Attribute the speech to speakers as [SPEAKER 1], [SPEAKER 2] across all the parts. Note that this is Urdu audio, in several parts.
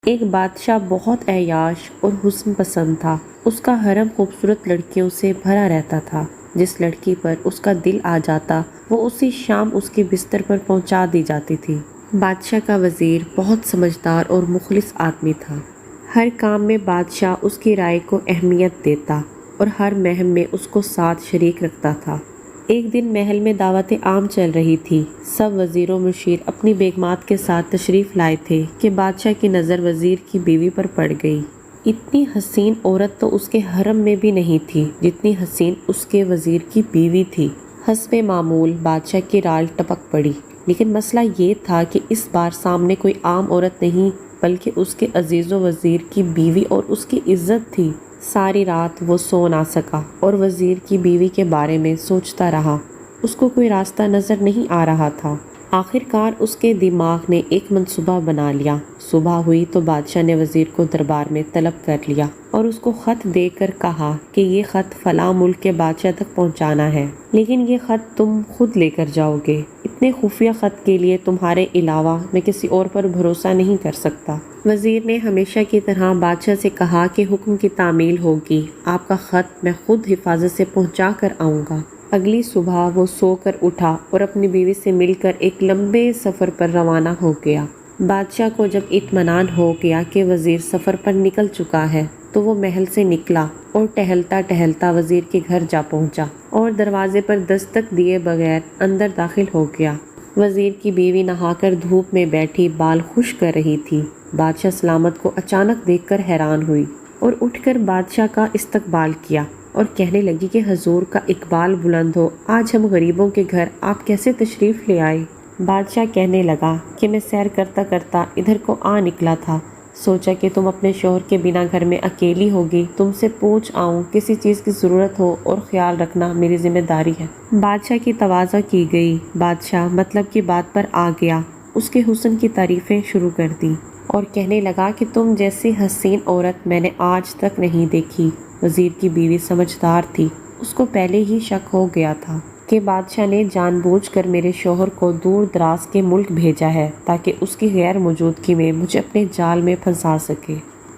[SPEAKER 1] ایک بادشاہ بہت عیاش اور حسن پسند تھا۔ اس کا حرم خوبصورت لڑکیوں سے بھرا رہتا تھا۔ جس لڑکی پر اس کا دل آ جاتا وہ اسی شام اس کے بستر پر پہنچا دی جاتی تھی۔ بادشاہ کا وزیر بہت سمجھدار اور مخلص آدمی تھا۔ ہر کام میں بادشاہ اس کی رائے کو اہمیت دیتا اور ہر مہم میں اس کو ساتھ شریک رکھتا تھا۔ ایک دن محل میں دعوت عام چل رہی تھی۔ سب وزیر و مشیر اپنی بیگمات کے ساتھ تشریف لائے تھے کہ بادشاہ کی نظر وزیر کی بیوی پر پڑ گئی۔ اتنی حسین عورت تو اس کے حرم میں بھی نہیں تھی جتنی حسین اس کے وزیر کی بیوی تھی۔ حسب معمول بادشاہ کی رال ٹپک پڑی، لیکن مسئلہ یہ تھا کہ اس بار سامنے کوئی عام عورت نہیں بلکہ اس کے عزیز و وزیر کی بیوی اور اس کی عزت تھی۔ ساری رات وہ سو نہ سکا اور وزیر کی بیوی کے بارے میں سوچتا رہا۔ اس کو کوئی راستہ نظر نہیں آ رہا تھا۔ آخر کار اس کے دماغ نے ایک منصوبہ بنا لیا۔ صبح ہوئی تو بادشاہ نے وزیر کو دربار میں طلب کر لیا اور اس کو خط دے کر کہا کہ یہ خط فلاں ملک کے بادشاہ تک پہنچانا ہے، لیکن یہ خط تم خود لے کر جاؤ گے۔ اتنے خفیہ خط کے لیے تمہارے علاوہ میں کسی اور پر بھروسہ نہیں کر سکتا۔ وزیر نے ہمیشہ کی طرح بادشاہ سے کہا کہ حکم کی تعمیل ہوگی، آپ کا خط میں خود حفاظت سے پہنچا کر آؤں گا۔ اگلی صبح وہ سو کر اٹھا اور اپنی بیوی سے مل کر ایک لمبے سفر پر روانہ ہو گیا۔ بادشاہ کو جب اطمینان ہو گیا کہ وزیر سفر پر نکل چکا ہے تو وہ محل سے نکلا اور ٹہلتا ٹہلتا وزیر کے گھر جا پہنچا اور دروازے پر دستک دیے بغیر اندر داخل ہو گیا۔ وزیر کی بیوی نہا کر دھوپ میں بیٹھی بال خشک کر رہی تھی۔ بادشاہ سلامت کو اچانک دیکھ کر حیران ہوئی اور اٹھ کر بادشاہ کا استقبال کیا اور کہنے لگی کہ حضور کا اقبال بلند ہو، آج ہم غریبوں کے گھر آپ کیسے تشریف لے آئے؟ بادشاہ کہنے لگا کہ میں سیر کرتا کرتا ادھر کو آ نکلا تھا، سوچا کہ تم اپنے شوہر کے بنا گھر میں اکیلی ہوگی، تم سے پوچھ آؤں، کسی چیز کی ضرورت ہو اور خیال رکھنا میری ذمہ داری ہے۔ بادشاہ کی تواضع کی گئی۔ بادشاہ مطلب کی بات پر آ گیا، اس کے حسن کی تعریفیں شروع کر دیں اور کہنے لگا کہ تم جیسی حسین عورت میں نے آج تک نہیں دیکھی۔ وزیر کی بیوی سمجھدار تھی، اس کو پہلے ہی شک ہو گیا تھا کہ بادشاہ نے جان بوجھ کر میرے شوہر کو دور دراز کے ملک بھیجا ہے تاکہ اس کی غیر موجودگی میں مجھے اپنے جال میں پھنسا سکے۔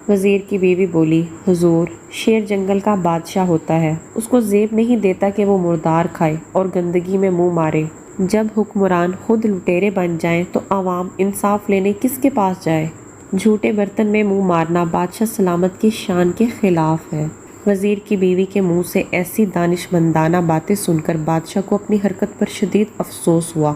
[SPEAKER 1] وزیر کی بیوی بولی، حضور، شیر جنگل کا بادشاہ ہوتا ہے، اس کو زیب نہیں دیتا کہ وہ مردار کھائے اور گندگی میں منہ مارے۔ جب حکمران خود لٹیرے بن جائیں تو عوام انصاف لینے کس کے پاس جائے؟ جھوٹے برتن میں منہ مارنا بادشاہ سلامت کی شان کے خلاف ہے۔ وزیر کی بیوی کے منہ سے ایسی دانشمندانہ باتیں سن کر بادشاہ کو اپنی حرکت پر شدید افسوس ہوا۔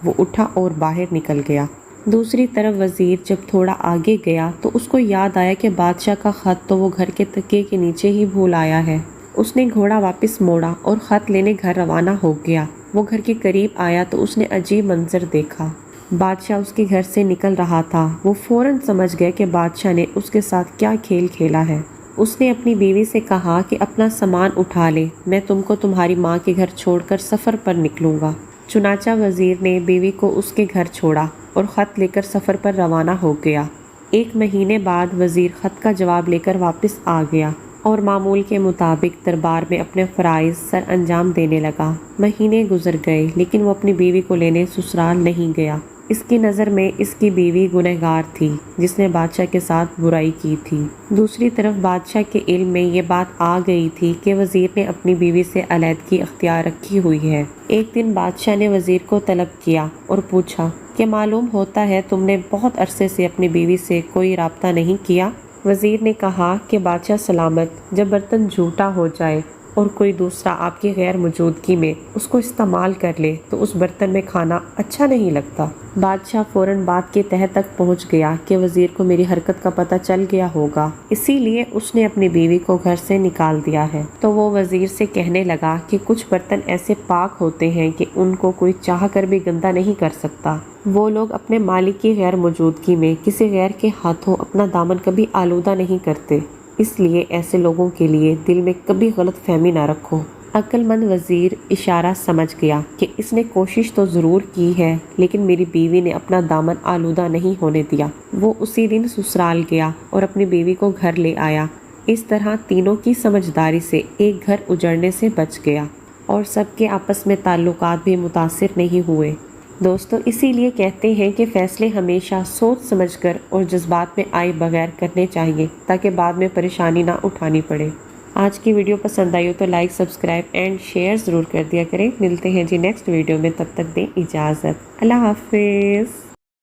[SPEAKER 1] وہ اٹھا اور باہر نکل گیا۔ دوسری طرف وزیر جب تھوڑا آگے گیا تو اس کو یاد آیا کہ بادشاہ کا خط تو وہ گھر کے تکیے کے نیچے ہی بھول آیا ہے۔ اس نے گھوڑا واپس موڑا اور خط لینے گھر روانہ ہو گیا۔ وہ گھر کے قریب آیا تو اس نے عجیب منظر دیکھا۔ بادشاہ اس کے گھر سے نکل رہا تھا۔ وہ فوراً سمجھ گیا کہ بادشاہ نے اس کے ساتھ کیا کھیل کھیلا ہے۔ اس نے اپنی بیوی سے کہا کہ اپنا سامان اٹھا لے، میں تم کو تمہاری ماں کے گھر چھوڑ کر سفر پر نکلوں گا۔ چنانچہ وزیر نے بیوی کو اس کے گھر چھوڑا اور خط لے کر سفر پر روانہ ہو گیا۔ ایک مہینے بعد وزیر خط کا جواب لے کر واپس آ گیا اور معمول کے مطابق دربار میں اپنے فرائض سر انجام دینے لگا۔ مہینے گزر گئے لیکن وہ اپنی بیوی کو لینے سسرال نہیں گیا۔ اس کی نظر میں اس کی بیوی گنہگار تھی جس نے بادشاہ کے ساتھ برائی کی تھی۔ دوسری طرف بادشاہ کے علم میں یہ بات آ گئی تھی کہ وزیر نے اپنی بیوی سے علیحدگی اختیار رکھی ہوئی ہے۔ ایک دن بادشاہ نے وزیر کو طلب کیا اور پوچھا کہ معلوم ہوتا ہے تم نے بہت عرصے سے اپنی بیوی سے کوئی رابطہ نہیں کیا؟ وزیر نے کہا کہ بادشاہ سلامت، جب برتن جھوٹا ہو جائے اور کوئی دوسرا آپ کی غیر موجودگی میں اس کو استعمال کر لے تو اس برتن میں کھانا اچھا نہیں لگتا۔ بادشاہ فوراً بات کی تہہ تک پہنچ گیا کہ وزیر کو میری حرکت کا پتہ چل گیا ہوگا، اسی لیے اس نے اپنی بیوی کو گھر سے نکال دیا ہے۔ تو وہ وزیر سے کہنے لگا کہ کچھ برتن ایسے پاک ہوتے ہیں کہ ان کو کوئی چاہ کر بھی گندا نہیں کر سکتا۔ وہ لوگ اپنے مالک کی غیر موجودگی میں کسی غیر کے ہاتھوں اپنا دامن کبھی آلودہ نہیں کرتے، اس لیے ایسے لوگوں کے لیے دل میں کبھی غلط فہمی نہ رکھو۔ عقل مند وزیر اشارہ سمجھ گیا کہ اس نے کوشش تو ضرور کی ہے لیکن میری بیوی نے اپنا دامن آلودہ نہیں ہونے دیا۔ وہ اسی دن سسرال گیا اور اپنی بیوی کو گھر لے آیا۔ اس طرح تینوں کی سمجھداری سے ایک گھر اجڑنے سے بچ گیا اور سب کے آپس میں تعلقات بھی متاثر نہیں ہوئے۔ دوستو اسی لیے کہتے ہیں کہ فیصلے ہمیشہ سوچ سمجھ کر اور جذبات میں آئے بغیر کرنے چاہیے تاکہ بعد میں پریشانی نہ اٹھانی پڑے۔ آج کی ویڈیو پسند آئی ہو تو لائک، سبسکرائب اینڈ شیئر ضرور کر دیا کریں۔ ملتے ہیں جی نیکسٹ ویڈیو میں، تب تک دیں اجازت۔ اللہ حافظ۔